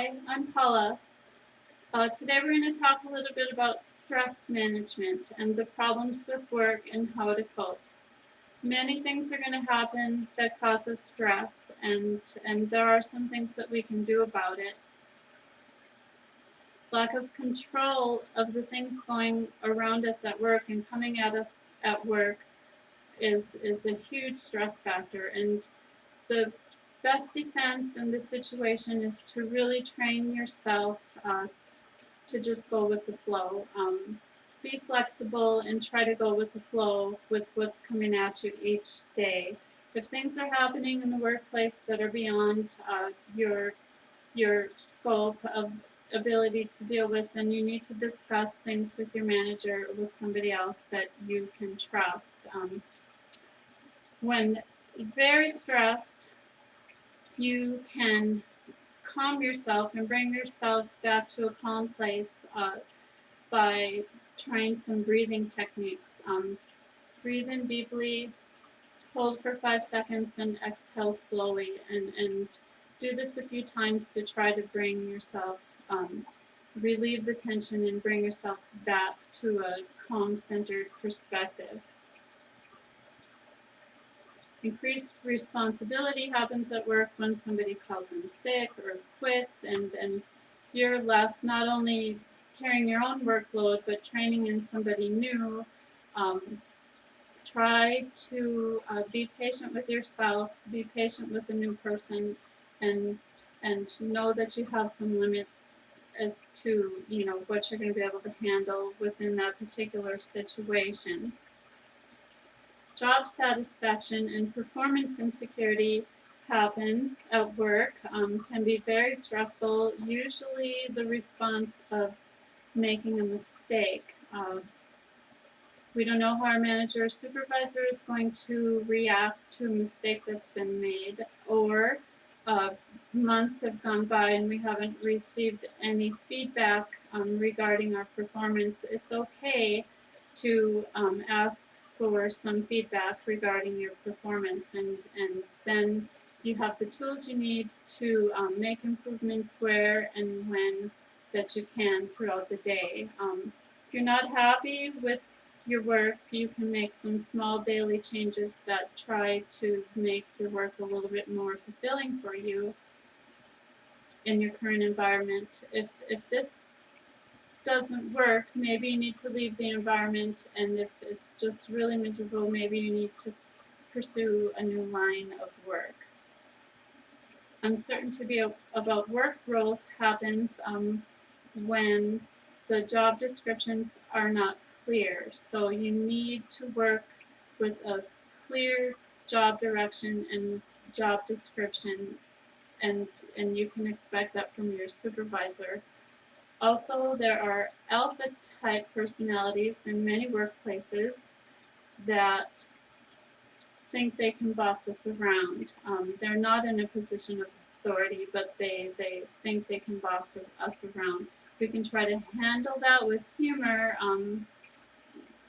Hi, I'm Paula. Today we're going to talk a little bit about stress management and the problems with work and how to cope. Many things are going to happen that causes stress, and there are some things that we can do about it. Lack of control of the things going around us at work and coming at us at work is a huge stress factor, and the best defense in this situation is to really train yourself to just go with the flow. Be flexible and try to go with the flow with what's coming at you each day. If things are happening in the workplace that are beyond your scope of ability to deal with, then you need to discuss things with your manager or with somebody else that you can trust. When very stressed, you can calm yourself and bring yourself back to a calm place by trying some breathing techniques. Breathe in deeply, hold for 5 seconds, and exhale slowly. And do this a few times to try to bring yourself, relieve the tension and bring yourself back to a calm, centered perspective. Increased responsibility happens at work when somebody calls in sick or quits, and you're left not only carrying your own workload but training in somebody new. Try to be patient with yourself, be patient with a new person, and know that you have some limits as to what you're going to be able to handle within that particular situation. Job satisfaction and performance insecurity happen at work, can be very stressful, usually the response of making a mistake. We don't know how our manager or supervisor is going to react to a mistake that's been made, or months have gone by and we haven't received any feedback regarding our performance. It's okay to ask for some feedback regarding your performance, and then you have the tools you need to make improvements where and when that you can throughout the day. If you're not happy with your work, you can make some small daily changes that try to make your work a little bit more fulfilling for you in your current environment. If this doesn't work, maybe you need to leave the environment, and if it's just really miserable, maybe you need to pursue a new line of work. Uncertainty about work roles happens when the job descriptions are not clear. So you need to work with a clear job direction and job description, and you can expect that from your supervisor. Also, there are alpha type personalities in many workplaces that think they can boss us around. They're not in a position of authority, but they think they can boss us around. We can try to handle that with humor,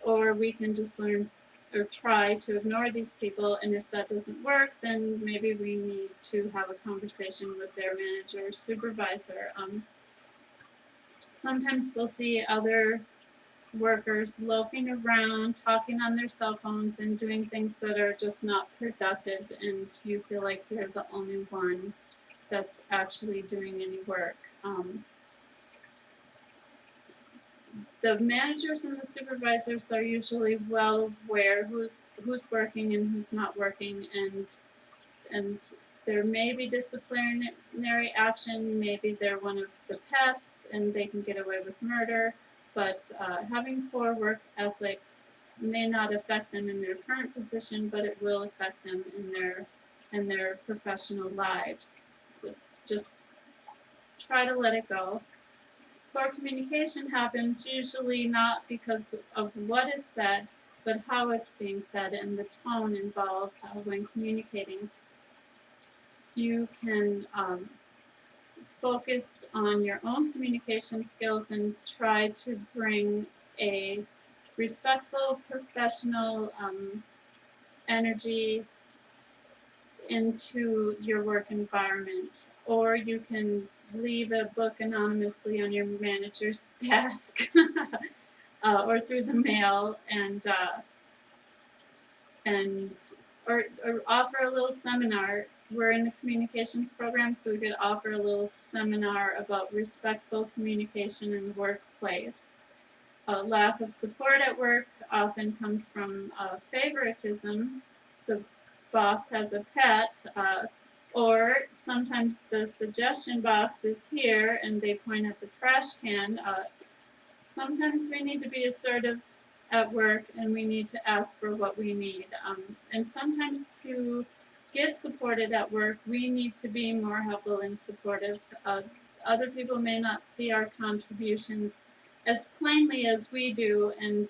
or we can just learn or try to ignore these people, and if that doesn't work, then maybe we need to have a conversation with their manager or supervisor. Sometimes we'll see other workers loafing around, talking on their cell phones, and doing things that are just not productive, and you feel like you're the only one that's actually doing any work. The managers and the supervisors are usually well aware who's working and who's not working, and there may be disciplinary action. Maybe they're one of the pets and they can get away with murder, but having poor work ethics may not affect them in their current position, but it will affect them in their professional lives. So just try to let it go. Poor communication happens usually not because of what is said, but how it's being said and the tone involved when communicating. You can focus on your own communication skills and try to bring a respectful, professional energy into your work environment, or you can leave a book anonymously on your manager's desk or through the mail, and or offer a little seminar. We're in the communications program, so we could offer a little seminar about respectful communication in the workplace. Lack of support at work often comes from favoritism. The boss has a pet, or sometimes the suggestion box is here and they point at the trash can. Sometimes we need to be assertive at work and we need to ask for what we need. And sometimes to get supported at work, we need to be more helpful and supportive. Other people may not see our contributions as plainly as we do, and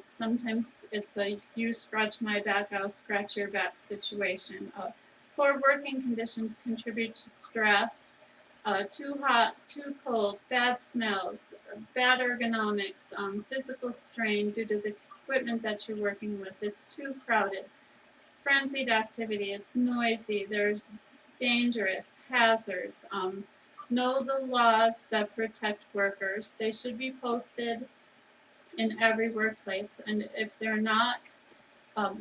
sometimes it's a you scratch my back, I'll scratch your back situation. Poor working conditions contribute to stress. Too hot, too cold, bad smells, bad ergonomics, physical strain due to the equipment that you're working with. It's too crowded. Frenzied activity, it's noisy, there's dangerous hazards. Know the laws that protect workers. They should be posted in every workplace, and if they're not,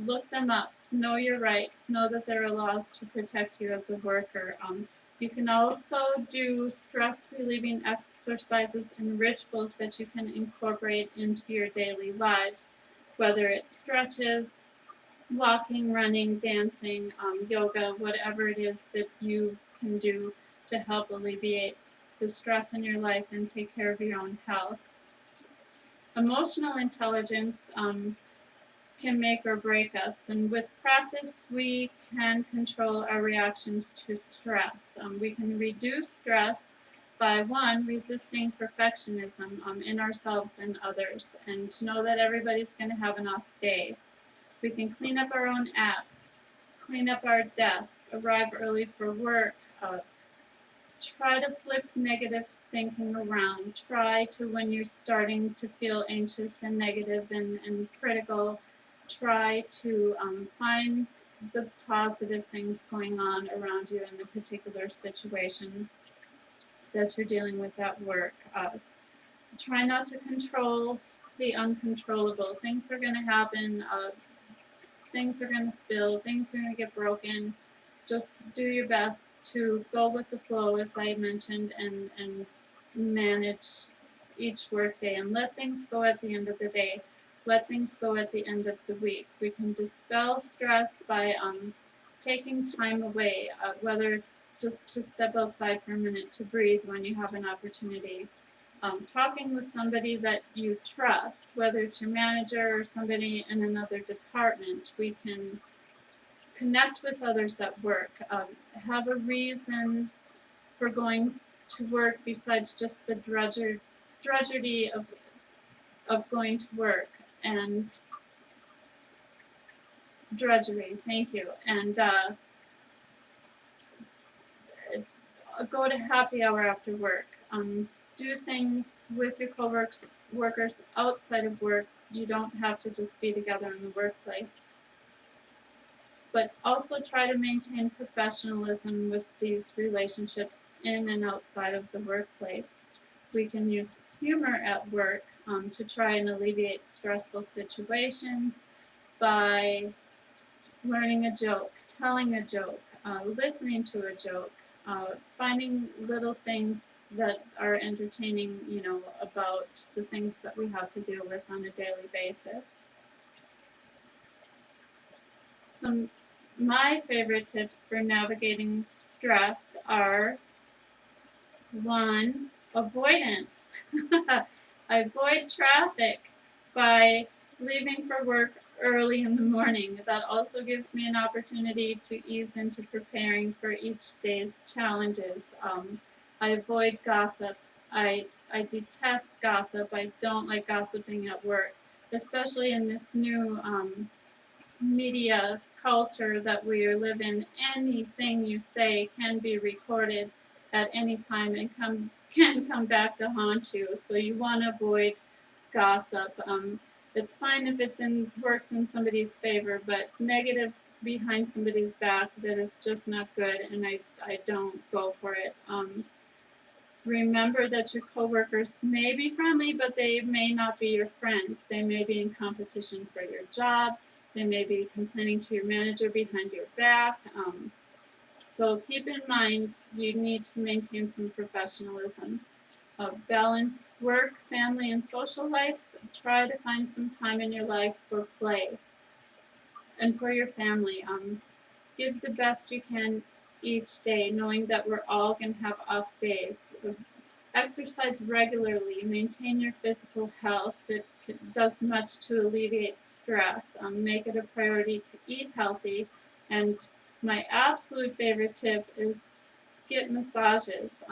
look them up. Know your rights. Know that there are laws to protect you as a worker. You can also do stress relieving exercises and rituals that you can incorporate into your daily lives, whether it's stretches, walking, running, dancing, yoga, whatever it is that you can do to help alleviate the stress in your life and take care of your own health. Emotional intelligence can make or break us, and with practice we can control our reactions to stress. We can reduce stress by one, resisting perfectionism in ourselves and others, and know that everybody's going to have an off day. We can clean up our own acts, clean up our desk, arrive early for work, try to flip negative thinking around. Try to, when you're starting to feel anxious and negative and critical, try to find the positive things going on around you in the particular situation that you're dealing with at work. Try not to control the uncontrollable. Things are going to happen. Things are going to spill. Things are going to get broken. Just do your best to go with the flow, as I mentioned, and manage each workday and let things go at the end of the day. Let things go at the end of the week. We can dispel stress by taking time away, whether it's just to step outside for a minute to breathe when you have an opportunity. Talking with somebody that you trust, whether it's your manager or somebody in another department. We can connect with others at work, have a reason for going to work besides just the drudgery of going to work, and drudgery, thank you, and go to happy hour after work. Do things with your coworkers outside of work. You don't have to just be together in the workplace. But also try to maintain professionalism with these relationships in and outside of the workplace. We can use humor at work to try and alleviate stressful situations by learning a joke, telling a joke, listening to a joke, finding little things that are entertaining, about the things that we have to deal with on a daily basis. My favorite tips for navigating stress are: 1, avoidance. I avoid traffic by leaving for work early in the morning. That also gives me an opportunity to ease into preparing for each day's challenges. I avoid gossip. I detest gossip. I don't like gossiping at work, especially in this new media culture that we live in. Anything you say can be recorded at any time and can come back to haunt you. So you want to avoid gossip. It's fine if works in somebody's favor, but negative behind somebody's back that is just not good, and I don't go for it. Remember that your coworkers may be friendly, but they may not be your friends. They may be in competition for your job. They may be complaining to your manager behind your back. So keep in mind you need to maintain some professionalism. Balance work, family, and social life. Try to find some time in your life for play and for your family. Give the best you can each day, knowing that we're all going to have off days. Exercise regularly, maintain your physical health. It does much to alleviate stress. Make it a priority to eat healthy. And my absolute favorite tip is get massages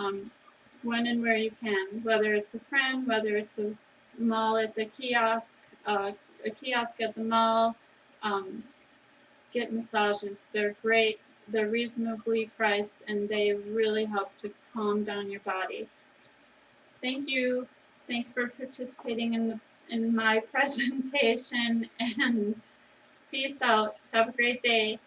when and where you can, whether it's a friend, whether it's a mall at the kiosk, a kiosk at the mall. Um, get massages. They're great. They're reasonably priced, and they really help to calm down your body. Thank you. Thank you for participating in my presentation, and peace out. Have a great day.